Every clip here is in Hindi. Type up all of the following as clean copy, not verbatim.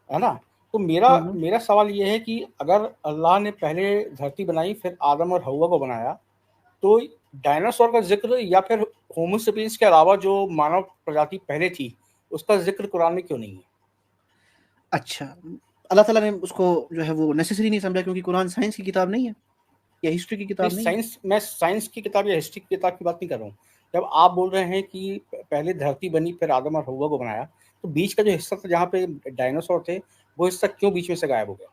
है ना? तो मेरा मेरा सवाल ये है कि अगर अल्लाह ने पहले धरती बनाई, फिर आदम और हव्वा को बनाया, तो डायनासोर का ज़िक्र या फिर होमो सेपियंस के अलावा जो मानव प्रजाति पहले थी, उसका ज़िक्र कुरान में क्यों नहीं है? अच्छा, अल्लाह ताला ने उसको जो है वो नेसेसरी नहीं समझा क्योंकि कुरान साइंस की किताब नहीं है या हिस्ट्री की नहीं, किताब नहीं है। मैं साइंस की किताब या हिस्ट्री की किताब की बात नहीं कर रहा हूँ। जब आप बोल रहे हैं कि पहले धरती बनी, फिर आदम और हव्वा को बनाया, तो बीच का जो हिस्सा था जहाँ पे डायनासोर थे, वो हिस्सा क्यों बीच में से गायब हो गया?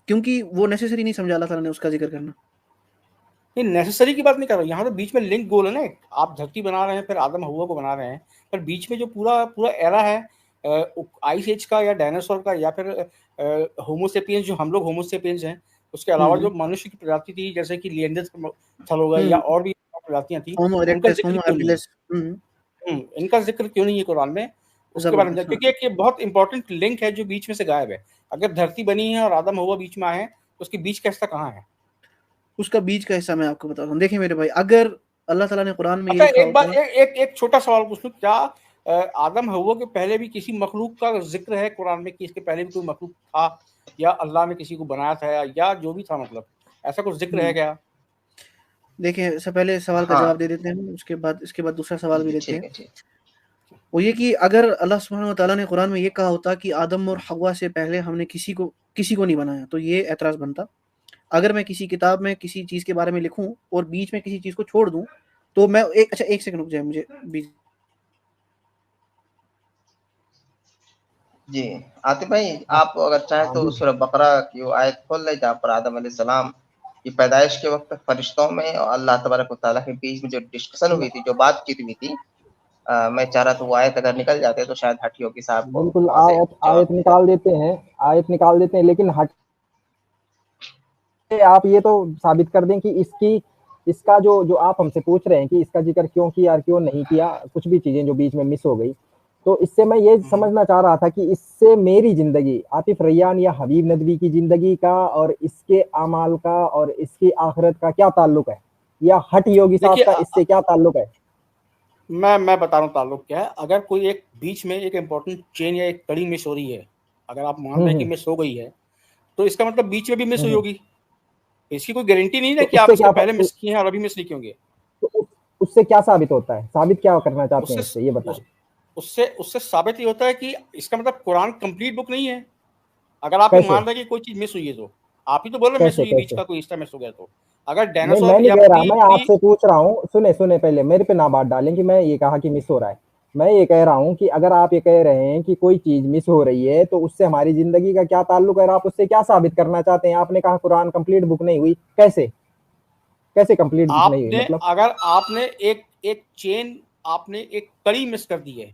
क्योंकि वो नेसेसरी नहीं समझा अल्लाह ताला ने उसका ज़िक्र करना। नहीं, नेसेसरी की बात नहीं कर रहा हूँ, यहाँ तो बीच में लिंक गोल है ना। आप धरती बना रहे हैं, फिर आदम हव्वा को बना रहे हैं, पर बीच में जो पूरा पूरा एरा है आइस एज का या डायनासोर का या फिर होमो सेपियंस, जो हम लोग होमो सेपियंस हैं, उसके अलावा जो मनुष्य की प्रजाति थी, जैसे कि निएंडरथल हो गए या और भी प्रजातियां थी, होमो उनका इरेक्टस, जिक्र होमो क्यों नहीं है? हैबिलिस। इनका जिक्र क्यों नहीं है कुरान में? उसके बारे में ज़बरदस्त, हाँ। क्योंकि एक ये बहुत इंपॉर्टेंट लिंक है जो बीच में से गायब है। अगर धरती बनी है और आदम हव्वा बीच में आए हैं, तो उसके बीच का हिस्सा कहाँ है? उसका बीच का हिस्सा मैं आपको बताता हूँ। देखिए मेरे भाई, अगर अल्लाह ताला ने कुरान में ये अच्छा, लिखा एक बार होता। एक छोटा सवाल पूछ लूं, क्या आदम हव्वा के पहले भी किसी मखलूक का जिक्र है कुरान में कि इसके पहले भी कोई मखलूक था, या अल्लाह ने किसी को बनाया था, या जो भी था, मतलब ऐसा कुछ जिक्र है क्या? देखिए, सबसे पहले सवाल का जवाब हाँ दे देते हैं, उसके बाद इसके बाद दूसरा सवाल भी जी, लेते ठीक हैं। है, ठीक। वो ये कि अगर अल्लाह सुब्हानहू व तआला ने कुरान में ये कहा होता कि आदम और हव्वा से पहले हमने किसी को नहीं बनाया, तो ये ऐतराज़ बनता। अगर मैं किसी किताब में किसी चीज़ के बारे में लिखूँ और बीच में किसी चीज़ को छोड़ दूँ, तो मैं एक सेकंड रुक जाइए, मुझे बीच। जी, आतिफ भाई, आप अगर चाहें हाँ तो जी। सूरह बकरा की वो आयत खोल लें जहाँ पर आदम अलैहिस्सलाम की पैदाइश के वक़्त फरिश्तों में और अल्लाह तबारक व तआला के बीच में जो डिस्कशन हुई थी, जो बातचीत हुई थी, मैं चाह रहा था वो आयत अगर निकल जाते तो शायद हठी होगी साहब को बिल्कुल वहाँ से आयत जवाब आयत मिल निकाल जाता। देते हैं, आयत निकाल देते हैं, लेकिन हट आप ये तो साबित कर दें कि इसका जो जो आप हमसे पूछ रहे हैं कि इसका जिक्र क्यों किया और क्यों नहीं किया, कुछ भी चीजें जो बीच में मिस हो गई, तो इससे मैं ये समझना चाह रहा था कि इससे मेरी जिंदगी, आतिफ रैयान या हबीब नदवी की जिंदगी का और इसके अमाल का और इसकी आखिरत का क्या ताल्लुक है, या हट योगी साहब देखिए, का इससे क्या ताल्लुक है? मैं बता रहा हूँ ताल्लुक क्या है। अगर कोई एक बीच में एक इंपॉर्टेंट चेन या एक कड़ी मिस हो रही है, अगर आप मान रहे हैं कि हम्म मिस हो गई है, तो इसका मतलब बीच में भी मिस हुई हम्म। होगी। इसकी कोई गारंटी नहीं है तो कि आप उससे इसके क्या पहले मिस किए हैं और अभी मिस नहीं किए होंगे। तो उससे क्या साबित होता है, साबित क्या करना चाहते हैं उससे इससे, ये बताएं। उस, उससे उससे साबित ये होता है कि इसका मतलब कुरान कंप्लीट बुक नहीं है। अगर आप ये कैसे? मान रहे हैं कि कोई चीज मिस हुई है, तो आप ही तो बोल रहे मिस कैसे हुई है, बीच कैसे? का कोई हिस्सा मिस हो गया, तो अगर नहीं, मैं डायनासोर नहीं या कह रहा, प्री मैं प्री आपसे पूछ रहा हूँ, सुने सुने, पहले मेरे पे ना बात डालें कि मैं ये कहा कि मिस हो रहा है। मैं ये कह रहा हूँ कि अगर आप ये कह रहे हैं कि कोई चीज मिस हो रही है, तो उससे हमारी जिंदगी का क्या ताल्लुक है और आप उससे क्या साबित करना चाहते हैं? आपने कहा कुरान कंप्लीट बुक नहीं हुई, कैसे? कैसे कंप्लीट बुक नहीं हुई आपने मतलब? अगर आपने एक एक चेन, आपने एक कड़ी मिस कर दी है।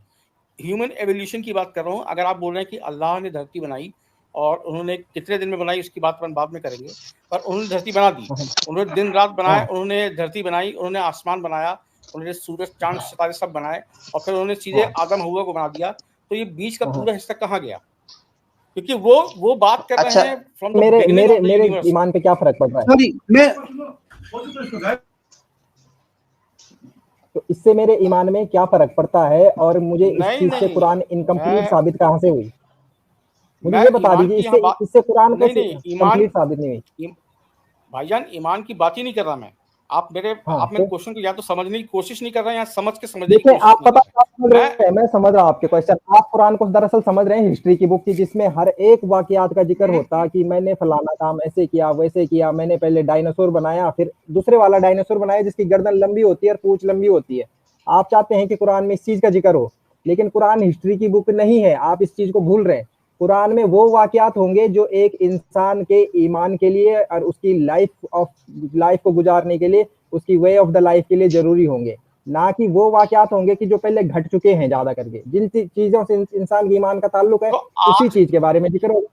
ह्यूमन एवोल्यूशन की बात कर रहा हूँ। अगर आप बोल रहे हैं कि अल्लाह ने धरती बनाई और उन्होंने कितने दिन में बनाई, उसकी बात अपन बाद में करेंगे, पर उन्होंने धरती बना दी। हाँ उन्होंने दिन रात बनाए, हाँ। उन्होंने धरती बनाई, उन्होंने आसमान बनाया, उन्होंने सूरज चांद सितारे सब बनाए, और फिर उन्होंने सीधे हाँ आदम हव्वा को बना दिया। तो ये बीच का हाँ हाँ। पूरा हिस्सा कहाँ गया? क्योंकि वो बात कर रहे अच्छा, हैं फ्रॉम द मेरे बिगिनिंग मेरे ऑफ द मेरे यूनिवर्स। ईमान पे क्या फर्क पड़ रहा है? सॉरी, मैं तो इससे मेरे ईमान में क्या फर्क पड़ता है, और मुझे इस नहीं चीज से नहीं, कुरान इनकम्प्लीट मैं साबित कहाँ से हुई? मुझे मैं ये बता ईमान दीजिए, की इससे यहाँ बात, इससे कुरान नहीं कैसे नहीं, कंप्लीट साबित नहीं हुई? भाईजान, ईमान की बात ही नहीं कर रहा मैं। हाँ आप मेरे तो क्वेश्चन को या तो समझने की कोशिश नहीं कर रहे हैं, या समझ के समझने की देखिए, कोशिश आप नहीं कर पता रहे क्या समझ हैं। रहे हैं, मैं समझ रहा हूँ आपके क्वेश्चन। आप कुरान को दरअसल समझ रहे हैं हिस्ट्री की बुक की, जिसमें हर एक वाकयात का जिक्र होता कि मैंने फलाना काम ऐसे किया, वैसे किया, मैंने पहले डायनासोर बनाया, फिर दूसरे वाला डायनासोर बनाया जिसकी गर्दन लंबी होती है और पूंछ लंबी होती है। आप चाहते हैं कि कुरान में इस चीज का जिक्र हो, लेकिन कुरान हिस्ट्री की बुक नहीं है, आप इस चीज को भूल रहे हैं। कुरान में वो वाकयात होंगे जो एक इंसान के ईमान के लिए और उसकी लाइफ को गुजारने के लिए, उसकी वे ऑफ द लाइफ के लिए जरूरी होंगे, ना कि वो वाकयात होंगे कि जो पहले घट चुके हैं ज्यादा करके। जिन चीजों से इंसान के ईमान का ताल्लुक है, तो उसी आज, चीज के बारे में जिक्र होगा,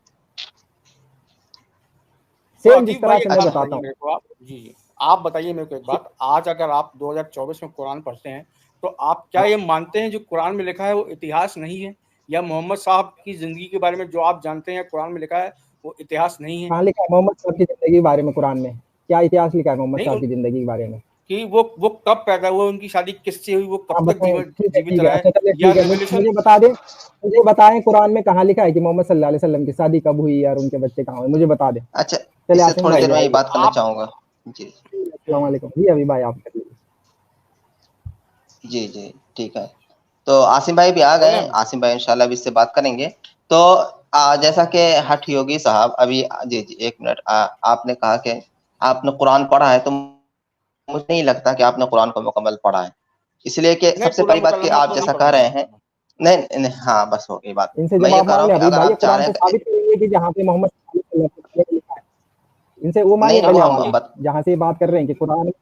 तो सेम जिस अतीफ भाई तरह से एक मैं बात बताता बताइए हूँ। मेरे को, आप जी जी, आप बताइए मेरे को एक बात। आज अगर आप 2024 में कुरान पढ़ते हैं, तो आप क्या हाँ, ये मानते हैं जो कुरान में लिखा है वो इतिहास नहीं है, या मोहम्मद साहब की जिंदगी के बारे में जो आप जानते हैं कुरान में लिखा है वो इतिहास नहीं है? कहाँ लिखा है मोहम्मद साहब की जिंदगी के बारे में कुरान में? क्या इतिहास लिखा है मोहम्मद नहीं साहब की जिंदगी के बारे में? कि वो कब पैदा हुआ, उनकी शादी किससे हुई, वो कब तक जीवित रहा है, अच्छा चलिए या ठीक है, रेवोल्यूशन। मुझे बता दें, मुझे बताएं कुरान में कहाँ लिखा है कि मोहम्मद सल्लल्लाहु अलैहि वसल्लम की शादी कब हुई और उनके बच्चे कहाँ हुए, मुझे बता दें। अच्छा, चलिए इससे आसिम थोड़ी भाई देर में ये आइए। बात करना चाहूंगा। जी अस्सलाम वालेकुम जी, अभी भाई आप कर लीजिए। जी जी ठीक है। तो आसिम भाई भी आ गए, आसिम भाई इंशाल्लाह भी इससे बात करेंगे। तो जैसा कि हठ योगी साहब अभी जी जी एक मिनट, आपने कहा कि आपने कुरान पढ़ा है, तो मुझे नहीं लगता कि आपने कुरान को मुकम्मल पढ़ा है, इसलिए कि सबसे पहली बात कि आप जैसा कह रहे हैं, नहीं हाँ बस हो गई बात। इनसे मैं ये जवाब कह रहा मांग हूँ ले कि अभी अगर भाई, आप चाह कुरान रहे से हैं साबित करेंगे कि जहाँ पे मोहम्मद सल्लल्लाहु अलैहि वसल्लम लिखा है, इनसे वो मांगिए नहीं पहले वो हवाला, हम जहाँ से बात कर रहे हैं कि कुरान।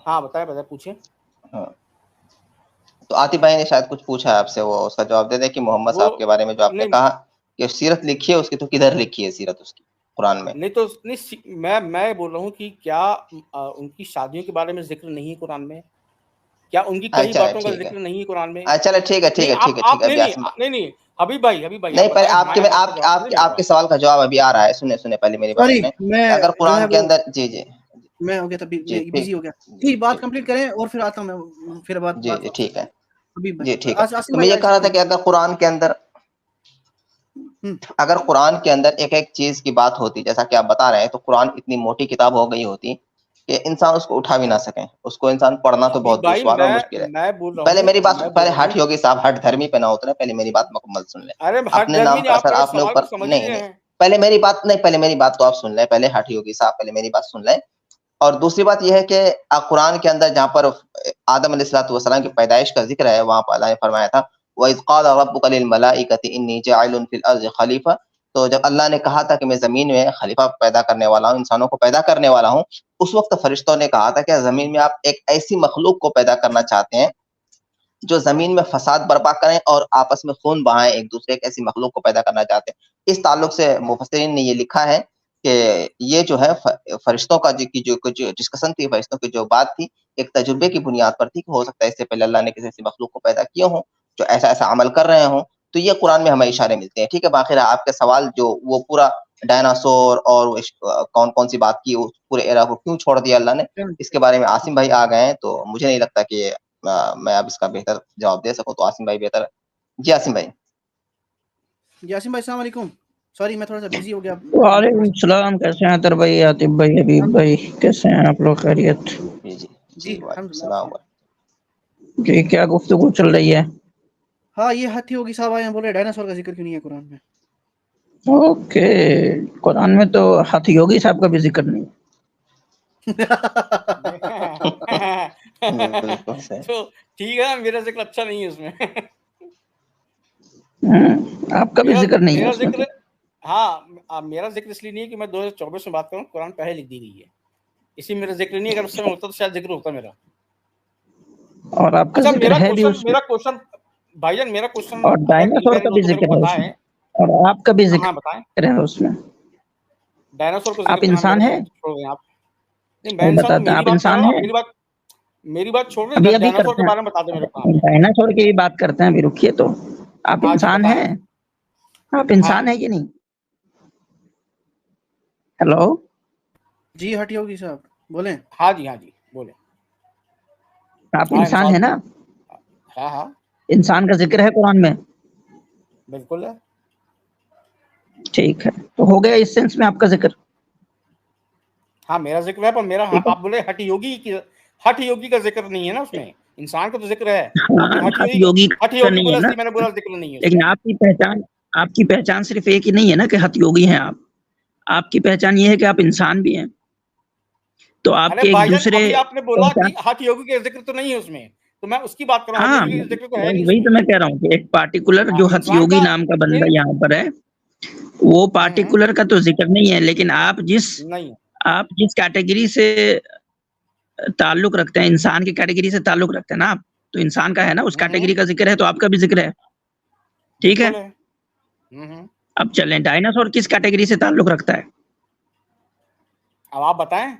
हाँ बताए पूछे। हाँ। तो आतिफ भाई ने शायद कुछ पूछा है आपसे, वो उसका जवाब दे दे कि मोहम्मद साहब के बारे में जो आपने कहा कि सीरत लिखी है उसकी, तो किधर लिखी है सीरत उसकी कुरान में? नहीं तो नहीं, मैं बोल रहा हूँ कि क्या उनकी शादियों के बारे में जिक्र नहीं है कुरान में, क्या उनकी कई बातों का जिक्र नहीं है कुरान में? चलो ठीक है ठीक है ठीक है ठीक है। नहीं हबीब भाई नहीं पहले आपके सवाल का जवाब अभी आ रहा है, सुने पहले मेरी बात सुने। मैं अगर कुरान के अंदर जी जी मैं हो गया था बिजी हो गया, ठीक बात कंप्लीट करें और फिर आता हूँ मैं, फिर बात जी ठीक है जी ठीक है। तो मैं ये कह रहा था कि अगर कुरान के अंदर एक एक चीज की बात होती, जैसा कि आप बता रहे हैं, तो कुरान इतनी मोटी किताब हो गई होती कि इंसान उसको उठा भी ना सके, उसको इंसान पढ़ना तो बहुत दुश्वार और मुश्किल है। पहले मेरी बात, पहले हठ योगी साहब हठ धर्मी पे ना उतरे, पहले मेरी बात मुकम्मल सुन ले। अरे अपने नाम का असर आपने ऊपर नहीं, पहले मेरी बात तो आप सुन ले पहले, हठ योगी साहब पहले मेरी बात सुन ले। और दूसरी बात यह है कि कुरान के अंदर जहाँ पर आदम अलैहिस्सलाम की पैदाइश का जिक्र है, वहां पर अल्लाह ने फरमाया था वइज़ क़ाला रब्बुका लिल मलाइकति इन्नी जाइलुन फिल अर्ज़ि खलीफा। तो जब अल्लाह ने कहा था कि मैं जमीन में खलीफा पैदा करने वाला हूँ, इंसानों को पैदा करने वाला हूँ, उस वक्त फरिश्तों ने कहा था कि जमीन में आप एक ऐसी मखलूक को पैदा करना चाहते हैं जो जमीन में फसाद बर्पा करें और आपस में खून बहाएं, एक दूसरे की ऐसी मखलूक को पैदा करना चाहते हैं। इस ताल्लुक से मुफस्सिरीन ने ये लिखा है कि ये जो है फरिश्तों का जो डिस्कशन थी, फरिश्तों की जो बात थी, एक तजुर्बे की बुनियाद पर थी कि हो सकता है इससे पहले अल्लाह ने किसी ऐसी मखलूक को पैदा किए हों जो ऐसा-ऐसा अमल कर रहे हों। तो ये कुरान में हमें इशारे मिलते हैं। ठीक है, बाकी रहा आपके सवाल जो वो पूरा डायनासोर और कौन-कौन सी बात की, उस पूरे एरा को क्यों छोड़ दिया अल्लाह ने, इसके बारे में आसिम भाई आ गए हैं, तो मुझे नहीं लगता कि मैं अब इसका बेहतर जवाब दे सकूं। तो आसिम भाई बेहतर। जी आसिम भाई। जी आसिम भाई अस्सलाम वालेकुम, सॉरी मैं थोड़ा सा बिजी हो गया। वालेकुम सलाम, कैसे हैं अतर भाई, आतिफ भाई, हबीब भाई, कैसे हैं आप लोग? खैरियत? जी जी जी अल्हम्दुलिल्लाह। जी क्या गुफ्तगू चल रही है? हाँ ये हठ योगी साहब आए हैं, बोले डायनासोर का जिक्र क्यों नहीं है कुरान में? ओके, कुरान में तो हठ योगी साहब का भी जिक्र नहीं है। तो ठीक है, मेरा जिक्र अच्छा नहीं है उसमें। आपका भी जिक्र नहीं है मेरा उसमें। जिक्र, हाँ मेरा जिक्र इसलिए नहीं है कि मैं 2024 में बात करूँ, कुरान पहले लिख दी गई है, इसी मेरा जिक्र नहीं है। अगर उस समय होता तो शायद जिक्र होता मेरा। और आपका जिक्र है भी उसमें। मेरा क्वेश्चन भाईजान, मेरा क्वेश्चन और डायनासोर का भी जिक्र है उसमें, और आपका भी जिक्र है उसमें। डायनासोर को आप इंसान हैं? छोड़ दें आप। नहीं मैं इंसान, आप इंसान हैं? मेरी बात छोड़ अभी दें, डायनासोर के बारे में बता दें मेरे को। डायनासोर की बात करते हैं, अभी रुकिए। तो आप इंसान हैं? आप इंसान हैं कि नहीं? हेलो जी हठ योगी साहब बोले। हाँ जी बोले। आप इंसान है ना? हाँ इंसान का जिक्र है कुरान में? बिल्कुल है। ठीक है, तो हो गया इस सेंस में आपका जिक्र। हाँ मेरा जिक्र है, पर मेरा आप बोले हठ योगी का जिक्र नहीं है ना उसमें। इंसान का तो जिक्र है। हठ योगी नहीं है ना, मैंने बोला जिक्र नहीं है। लेकिन आपकी पहचान सिर्फ एक ही नहीं है ना कि हठ योगी हैं आप। आपकी पहचान ये है कि आप इंसान भी हैं। तो आपके एक दूसरे, आपने बोला कि हठ योगी का जिक्र तो नहीं है उसमें, तो मैं उसकी बात कर रहा हूँ। हाँ वही तो मैं कह रहा हूँ कि एक पार्टिकुलर जो हठ योगी नाम का बंदा यहाँ पर है, वो पार्टिकुलर का तो जिक्र नहीं है। लेकिन आप जिस कैटेगरी से ताल्लुक रखते हैं, इंसान की कैटेगरी से ताल्लुक रखते हैं ना आप, तो इंसान का है ना, उस कैटेगरी का जिक्र है, तो आपका भी जिक्र है। ठीक है, अब चलें, डायनासोर किस कैटेगरी से ताल्लुक रखता है? अब आप बताएं।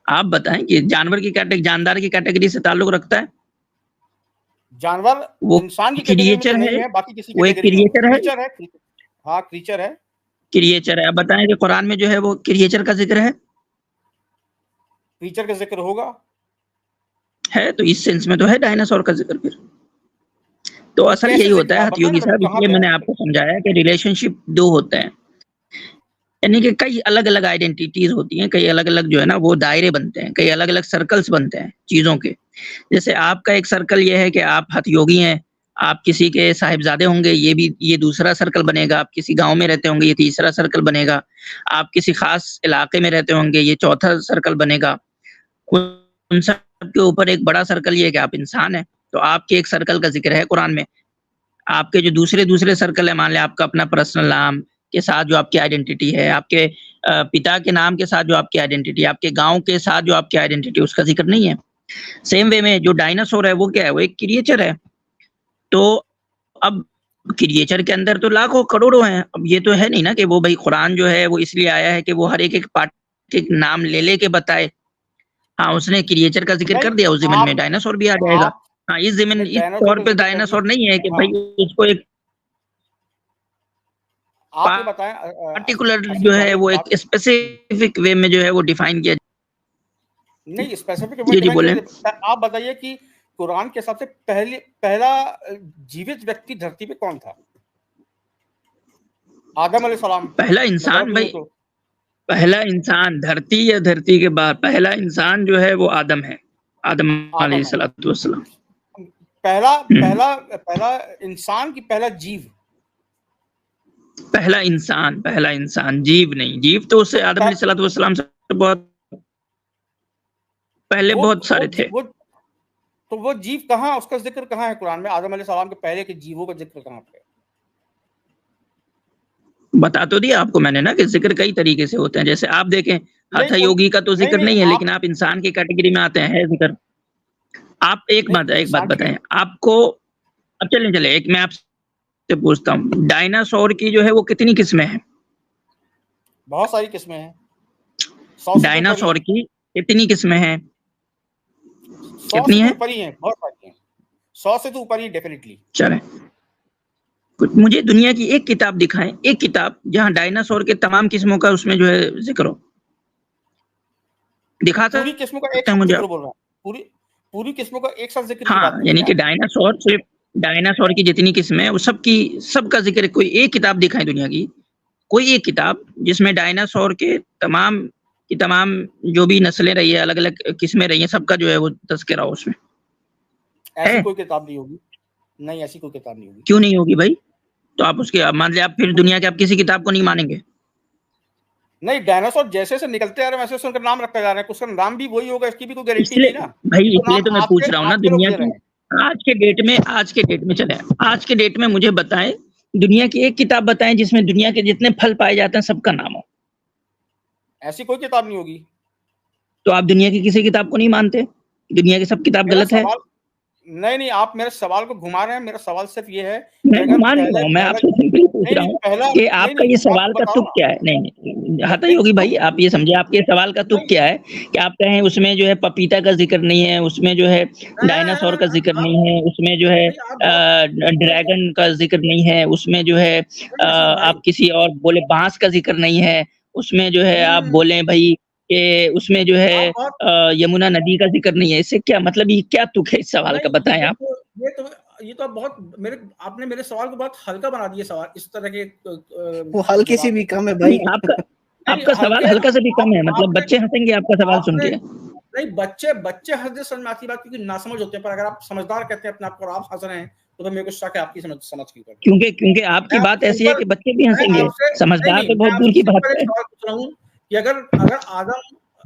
आप बताएं कि जानवर की कैटेगरी, जानदार की कैटेगरी से ताल्लुक रखता है? जानवर वो इंसान की कैटेगरी में तो नहीं है, बाकी किसी वो एक क्रिएचर है। हाँ क्रिएचर है। क्रिएचर है। अब बताएं कि कुरान में जो है वो क्रिएचर का जिक्र है? क्रीचर का जिक्र होगा? है तो इस सेंस में तो है डायनासोर का जिक्र फिर। तो असल यही होता है हठयोगी साहब, इसलिए मैंने आपको समझाया कि रिलेशनशिप 2 होते हैं, यानी कि कई अलग-अलग आइडेंटिटीज होती हैं, कई अलग-अलग जो है ना वो दायरे बनते हैं, कई अलग-अलग सर्कल्स बनते हैं चीज़ों के। जैसे आपका एक सर्कल ये है कि आप हठयोगी हैं, आप किसी के साहिबजादे होंगे, ये दूसरा सर्कल बनेगा, आप किसी गाँव में रहते होंगे, ये तीसरा सर्कल बनेगा, आप किसी ख़ास इलाके में रहते होंगे, ये चौथा सर्कल बनेगा। उन सब के ऊपर एक बड़ा सर्कल ये है कि आप इंसान हैं, तो आपके एक सर्कल का ज़िक्र है कुरान में। आपके जो दूसरे सर्कल है, मान लें आपका अपना पर्सनल नाम के साथ जो आपकी आइडेंटिटी है, आपके पिता के नाम के साथ जो आपकी आइडेंटिटी है, आपके गाँव के साथ जो आपकी आइडेंटिटी है, उसका ज़िक्र नहीं है। सेम वे में जो डायनासोर है वो क्या है? वो एक क्रिएचर है। तो अब क्रिएचर के अंदर तो लाखों करोड़ों हैं। अब ये तो है नहीं ना कि वो भाई कुरान जो है वो इसलिए आया है कि वो हर एक पार्ट के नाम ले के बताए। हाँ, उसने क्रिएचर का ज़िक्र कर दिया, उस ज़िमन में डायनासोर भी आ जाएगा। हाँ, इस ज़िमन इस तौर पे डायनासोर नहीं है कि भाई उसको एक आप ये बताएं पार्टिकुलर जो है वो एक स्पेसिफिक वे में जो है वो डिफाइन किया नहीं, स्पेसिफिक वे जी बोले। आप बताइए कि कुरान के हिसाब से पहला जीवित व्यक्ति धरती पे कौन था? आदम अलैहिस्सलाम। पहला इंसान भाई, पहला इंसान धरती या धरती के बाद पहला इंसान जो है वो आदम है, आदम अलैहिस्सलातु वस्सलाम। पहला इंसान की पहला जीव, पहला इंसान जीव नहीं, जीव तो उससे आदम अलैहिस्सलातु वस्सलाम से बहुत पहले बहुत सारे थे। तो वो जीव कहाँ, उसका जिक्र कहाँ है कुरान में? आदम अलैहिस्सलाम के पहले के जीवों का जिक्र कहाँ पे? बता तो दिया आपको मैंने ना कि जिक्र कई तरीके से होते हैं। जैसे आप देखें हठयोगी का तो जिक्र नहीं है, लेकिन आप इंसान की कैटेगरी में आते हैं, है जिक्र। आप एक बात बताएं आपको। अब चले एक मैं आपसे पूछता हूँ, डायनासोर की जो है वो कितनी किस्में हैं? बहुत सारी किस्में हैं। डायनासोर की कितनी किस्में हैं? कितनी है? ऊपर ही है, बहुत सारी हैं। 100 से तो ऊपर ही डेफिनेटली। चलें, मुझे दुनिया की एक किताब दिखाएं, एक किताब जहां डायनासोर के तमाम किस्मों का उसमें जो है जिक्र हो। दिखा सकते पूरी किस्मों का एक साथ जिक्र बोल रहा हूं, पूरी किस्मों का एक साथ जिक्र की बात। यानी कि डायनासोर की जितनी किस्में हैं वो सबका जिक्र, कोई एक किताब दिखाएं दुनिया की, कोई एक किताब जिसमें डायनासोर के तमाम की तमाम जो भी नस्लें रही है, अलग अलग किस्में रही हैं, सबका जो है वो तज़किरा हो उसमें। ऐसी कोई किताब नहीं होगी। नहीं, ऐसी कोई किताब नहीं होगी। क्यों नहीं होगी भाई? तो आप उसके मान लिया आप फिर दुनिया के आप किसी किताब को नहीं मानेंगे? नहीं, डायनासोर जैसे उनके नाम रखा जा रहा है, उसका नाम भी वही होगा, इसकी भी कोई गारंटी नहीं ना भाई। इसलिए तो मैं पूछ रहा हूँ ना, दुनिया की आज के डेट में मुझे बताएं, दुनिया की एक किताब बताएं जिसमें दुनिया के जितने फल पाए जाते हैं सबका नाम हो। ऐसी कोई किताब नहीं होगी। तो आप दुनिया की किसी किताब को नहीं मानते? दुनिया की सब किताब गलत है? नहीं, आप मेरे सवाल को घुमा रहे हैं। मेरा सवाल सिर्फ ये है, मैं घुमा नहीं रहा हूं, मैं आपसे सिंपली पूछ रहा हूं कि आपका ये सवाल का तुक क्या है? नहीं हठयोगी भाई, आप ये समझे, आपके सवाल का तुक क्या है कि आप कहें उसमें जो है पपीता का जिक्र नहीं है, उसमें जो है डायनासोर का जिक्र नहीं है, उसमें जो है ड्रैगन का जिक्र नहीं है, उसमें जो है आप किसी और बोले बांस का जिक्र नहीं है, उसमें जो है आप बोले भाई कि उसमें जो है यमुना नदी का जिक्र नहीं है। इससे क्या मतलब, ये क्या तुक है इस सवाल का? बताएं आप। ये तो बहुत आपने मेरे सवाल को बहुत हल्का बना दिया। सवाल इस तरह के वो हल्के से भी कम है भाई। आपका सवाल हल्का से भी कम है, मतलब बच्चे हंसेंगे आपका सवाल सुन के। नहीं, बच्चे हंसते समझ में आती बात, क्योंकि ना समझ होते हैं। पर अगर आप समझदार कहते हैं अपने आप को और आप हंस रहे हैं तो मेरे को शक है आपकी समझ की बात। क्योंकि आपकी बात ऐसी है कि बच्चे भी हंसेंगे, समझदार तो बहुत दूर की बात है। कि अगर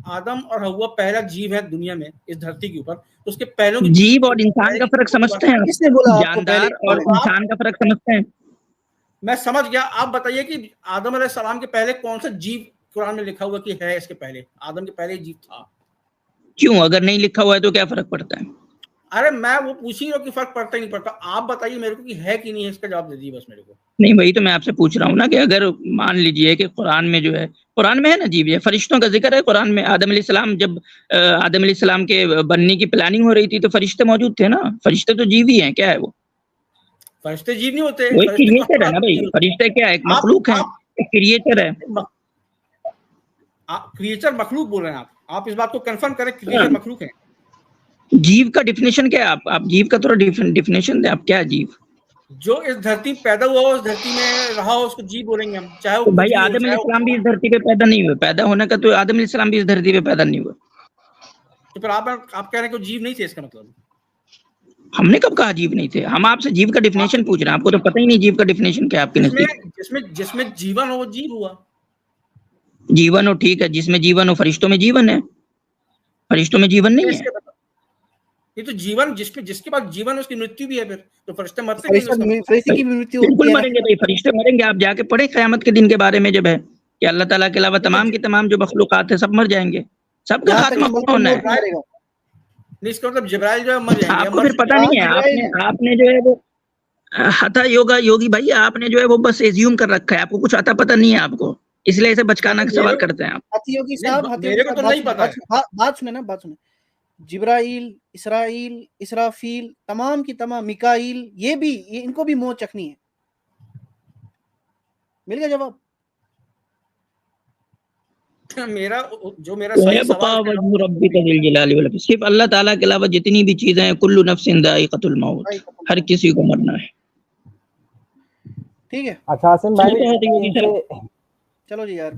आदम और हव्वा पहला जीव है दुनिया में, इस धरती के ऊपर, तो उसके पहलों की जीव और इंसान का फर्क समझते हैं? किसने बोला? जानदार और इंसान का फर्क समझते हैं? मैं समझ गया। आप बताइए कि आदम अलैहिस्सलाम के पहले कौन सा जीव कुरान में लिखा हुआ कि है इसके पहले? आदम के पहले जीव था। क्यों? अगर नहीं लिखा हुआ है तो क्या फर्क पड़ता है? अरे मैं वो पूछ ही रहा हूँ कि फर्क पड़ता ही नहीं पड़ता। आप बताइए मेरे को कि है कि नहीं है, इसका जवाब दे दीजिए बस मेरे को। नहीं, वही तो मैं आपसे पूछ रहा हूँ ना कि अगर मान लीजिए कि कुरान में जो है, कुरान में है ना जीव, फरिश्तों का जिक्र है कुरान में। आदम अलैहिस्सलाम, जब आदम अलैहिस्सलाम के बनने की प्लानिंग हो रही थी तो फरिश्ते मौजूद थे ना। फरिश्ते तो जीव ही हैं। क्या है वो? फरिश्ते जीव नहीं होते, वो क्रिएटर है ना भाई। फरिश्ते क्या है? एक मखलूक है, एक क्रिएटर है। क्रिएटर मखलूक बोल रहे हैं आप? आप इस बात को कंफर्म करें कि ये मखलूक है। जीव का डिफिनेशन क्या है? आप जीव का थोड़ा डिफिनेशन दें, आप क्या है जीव? जो इस धरती पैदा हुआ हो, इस धरती में रहा हो, उसको जीव बोलेंगे हम, चाहे वो तो भाई आदम अलैहिस्सलाम भी इस धरती पे पैदा नहीं हुए, पैदा होने का तो आदम अलैहिस्सलाम भी इस धरती पे पैदा नहीं हुए। तो फिर आप कह रहे हैं कि जीव नहीं थे, इसका मतलब? हमने कब कहा जीव नहीं थे? हम आपसे जीव का डिफिनेशन पूछ रहे हैं, आपको तो पता ही नहीं जीव का डिफिनेशन क्या है आपके नजदीक। जिसमें जीवन हो वो जीव हुआ। जीवन हो, ठीक है, जिसमें जीवन हो, फरिश्तों में जीवन है, फरिश्तों में जीवन नहीं है। ये तो जीवन जिसके पास जीवन है उसकी मृत्यु भी है, फिर तो फरिश्ते मरते फरिश्ते की मृत्यु बिल्कुल मरेंगे भाई, फरिश्ते मरेंगे। आप जाके पढ़े क़यामत के दिन के बारे में, जब है कि अल्लाह ताला के अलावा तमाम की तमाम जो मखलूकात है सब मर जाएंगे, सबका खात्मा होना है। इसका मतलब जिब्राइल जो है मर जाएंगे। आपको फिर पता नहीं है, आपने जो है वो हता योगी भाई, आपने जो है वो बस एज्यूम कर रखा है, आपको कुछ आता पता नहीं है आपको, इसलिए ऐसे बचकाना का सवाल करते हैं आप। योगी साहब, मेरे को तो नहीं पता है। बात सुने ना, बात सुने। जिब्राइल, इसराइल, इसराफील, तमाम की तमाम, मिकाइल, ये इनको भी मौत चखनी है। मिल गया जवाब? मेरा सही सवाल है, सिर्फ अल्लाह ताला के अलावा जितनी भी चीजें हैं, कुल्लु नफ्सिन दाइक़तुल मौत, हर किसी को मरना है। ठीक है। अच्छा आसिम भाई, चलो जी यार।